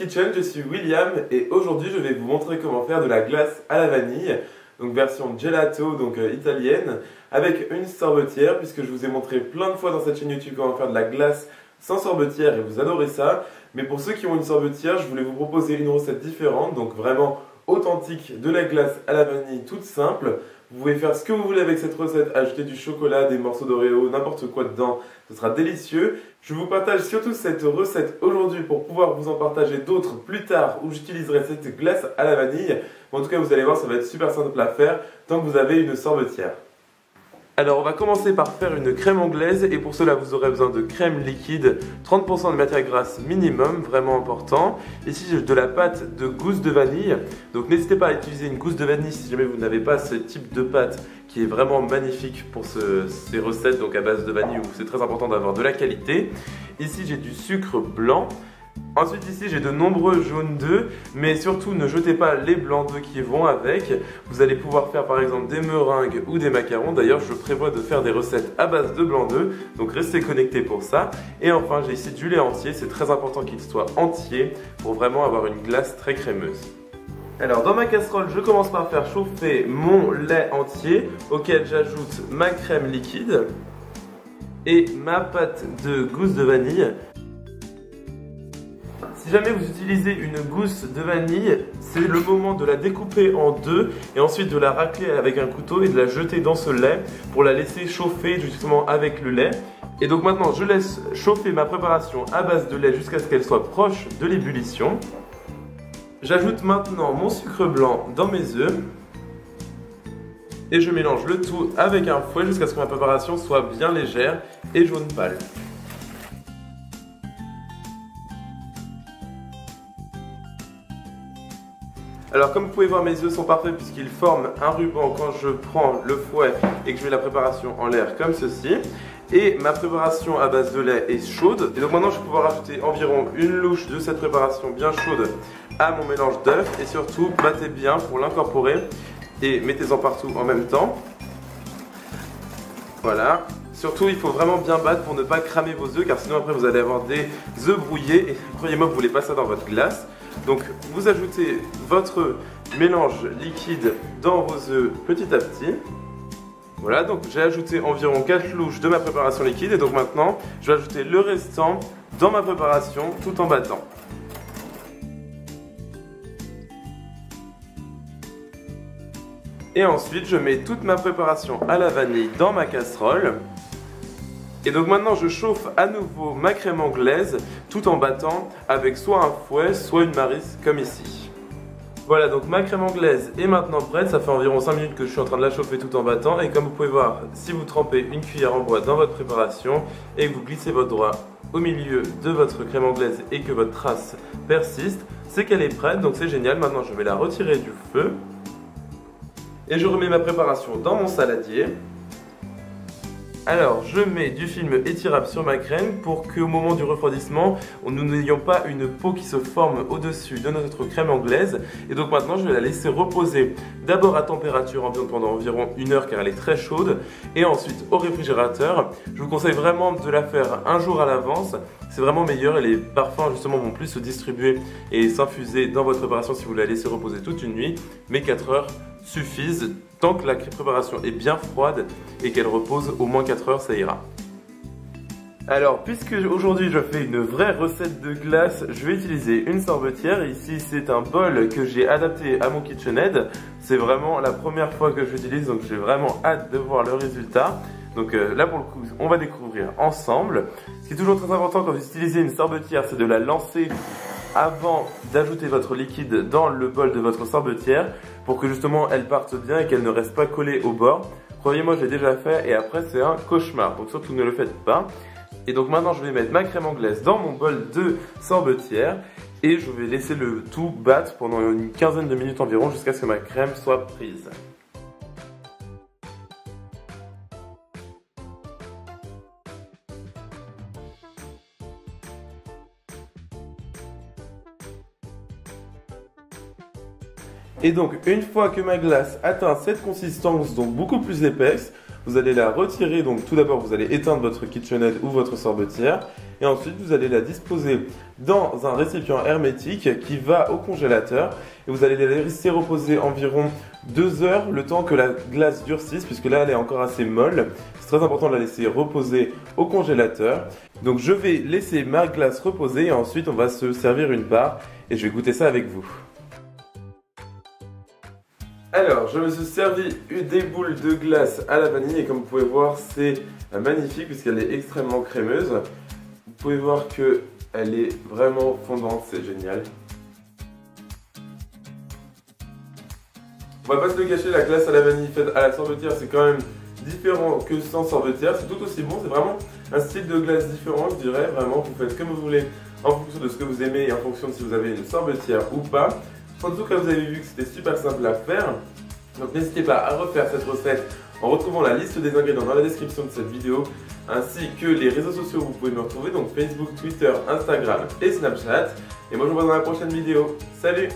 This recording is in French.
Kitchen, je suis William et aujourd'hui je vais vous montrer comment faire de la glace à la vanille, donc version gelato, donc italienne, avec une sorbetière, puisque je vous ai montré plein de fois dans cette chaîne YouTube comment faire de la glace sans sorbetière et vous adorez ça. Mais pour ceux qui ont une sorbetière, je voulais vous proposer une recette différente, donc vraiment authentique de la glace à la vanille toute simple. Vous pouvez faire ce que vous voulez avec cette recette, ajouter du chocolat, des morceaux d'Oreo, n'importe quoi dedans, ce sera délicieux. Je vous partage surtout cette recette aujourd'hui pour pouvoir vous en partager d'autres plus tard où j'utiliserai cette glace à la vanille. Mais en tout cas, vous allez voir, ça va être super simple à faire tant que vous avez une sorbetière. Alors on va commencer par faire une crème anglaise et pour cela vous aurez besoin de crème liquide, 30% de matière grasse minimum, vraiment important. Ici j'ai de la pâte de gousse de vanille, donc n'hésitez pas à utiliser une gousse de vanille si jamais vous n'avez pas ce type de pâte qui est vraiment magnifique pour ces recettes, donc à base de vanille où c'est très important d'avoir de la qualité. Ici j'ai du sucre blanc. Ensuite ici j'ai de nombreux jaunes d'œufs, mais surtout ne jetez pas les blancs d'œufs qui vont avec. Vous allez pouvoir faire par exemple des meringues ou des macarons. D'ailleurs je prévois de faire des recettes à base de blancs d'œufs, donc restez connectés pour ça. Et enfin j'ai ici du lait entier, c'est très important qu'il soit entier pour vraiment avoir une glace très crémeuse. Alors dans ma casserole je commence par faire chauffer mon lait entier, auquel j'ajoute ma crème liquide et ma pâte de gousse de vanille. Si jamais vous utilisez une gousse de vanille, c'est le moment de la découper en deux et ensuite de la racler avec un couteau et de la jeter dans ce lait pour la laisser chauffer justement avec le lait. Et donc maintenant je laisse chauffer ma préparation à base de lait jusqu'à ce qu'elle soit proche de l'ébullition. J'ajoute maintenant mon sucre blanc dans mes œufs et je mélange le tout avec un fouet jusqu'à ce que ma préparation soit bien légère et jaune pâle. Alors comme vous pouvez voir, mes œufs sont parfaits puisqu'ils forment un ruban quand je prends le fouet et que je mets la préparation en l'air comme ceci. Et ma préparation à base de lait est chaude. Et donc maintenant je vais pouvoir ajouter environ une louche de cette préparation bien chaude à mon mélange d'œufs. Et surtout battez bien pour l'incorporer et mettez-en partout en même temps. Voilà. Surtout il faut vraiment bien battre pour ne pas cramer vos œufs car sinon après vous allez avoir des œufs brouillés et croyez-moi vous voulez pas ça dans votre glace. Donc vous ajoutez votre mélange liquide dans vos œufs petit à petit. Voilà, donc j'ai ajouté environ 4 louches de ma préparation liquide et donc maintenant je vais ajouter le restant dans ma préparation tout en battant. Et ensuite je mets toute ma préparation à la vanille dans ma casserole. Et donc maintenant je chauffe à nouveau ma crème anglaise tout en battant avec soit un fouet soit une maryse comme ici. Voilà, donc ma crème anglaise est maintenant prête, ça fait environ 5 minutes que je suis en train de la chauffer tout en battant. Et comme vous pouvez voir, si vous trempez une cuillère en bois dans votre préparation et que vous glissez votre doigt au milieu de votre crème anglaise et que votre trace persiste, c'est qu'elle est prête, donc c'est génial. Maintenant je vais la retirer du feu et je remets ma préparation dans mon saladier. Alors je mets du film étirable sur ma crème pour qu'au moment du refroidissement nous n'ayons pas une peau qui se forme au-dessus de notre crème anglaise. Et donc maintenant je vais la laisser reposer d'abord à température ambiante pendant environ 1 heure car elle est très chaude et ensuite au réfrigérateur. Je vous conseille vraiment de la faire un jour à l'avance, c'est vraiment meilleur et les parfums justement vont plus se distribuer et s'infuser dans votre préparation si vous la laissez reposer toute une nuit. Mais 4 heures suffisent tant que la préparation est bien froide et qu'elle repose au moins 4 heures, ça ira. Alors puisque aujourd'hui je fais une vraie recette de glace, je vais utiliser une sorbetière. Ici c'est un bol que j'ai adapté à mon KitchenAid. C'est vraiment la première fois que je l'utilise, donc j'ai vraiment hâte de voir le résultat. Donc là pour le coup on va découvrir ensemble. Ce qui est toujours très important quand vous utilisez une sorbetière, c'est de la lancer avant d'ajouter votre liquide dans le bol de votre sorbetière pour que justement elle parte bien et qu'elle ne reste pas collée au bord. Croyez-moi, j'ai déjà fait et après c'est un cauchemar, donc surtout ne le faites pas. Et donc maintenant je vais mettre ma crème anglaise dans mon bol de sorbetière et je vais laisser le tout battre pendant une quinzaine de minutes environ jusqu'à ce que ma crème soit prise. Et donc, une fois que ma glace atteint cette consistance, donc beaucoup plus épaisse, vous allez la retirer. Donc, tout d'abord, vous allez éteindre votre KitchenAid ou votre sorbetière. Et ensuite, vous allez la disposer dans un récipient hermétique qui va au congélateur. Et vous allez la laisser reposer environ 2 heures, le temps que la glace durcisse, puisque là, elle est encore assez molle. C'est très important de la laisser reposer au congélateur. Donc, je vais laisser ma glace reposer et ensuite, on va se servir une part. Et je vais goûter ça avec vous. Alors, je me suis servi des boules de glace à la vanille et comme vous pouvez voir, c'est magnifique puisqu'elle est extrêmement crémeuse. Vous pouvez voir qu'elle est vraiment fondante, c'est génial. On va pas se le cacher, la glace à la vanille faite à la sorbetière, c'est quand même différent que sans sorbetière. C'est tout aussi bon, c'est vraiment un style de glace différent, je dirais. Vraiment, vous faites comme vous voulez en fonction de ce que vous aimez et en fonction de si vous avez une sorbetière ou pas. En tout cas, vous avez vu que c'était super simple à faire. Donc n'hésitez pas à refaire cette recette en retrouvant la liste des ingrédients dans la description de cette vidéo, ainsi que les réseaux sociaux où vous pouvez me retrouver, donc Facebook, Twitter, Instagram et Snapchat. Et moi je vous vois dans la prochaine vidéo. Salut!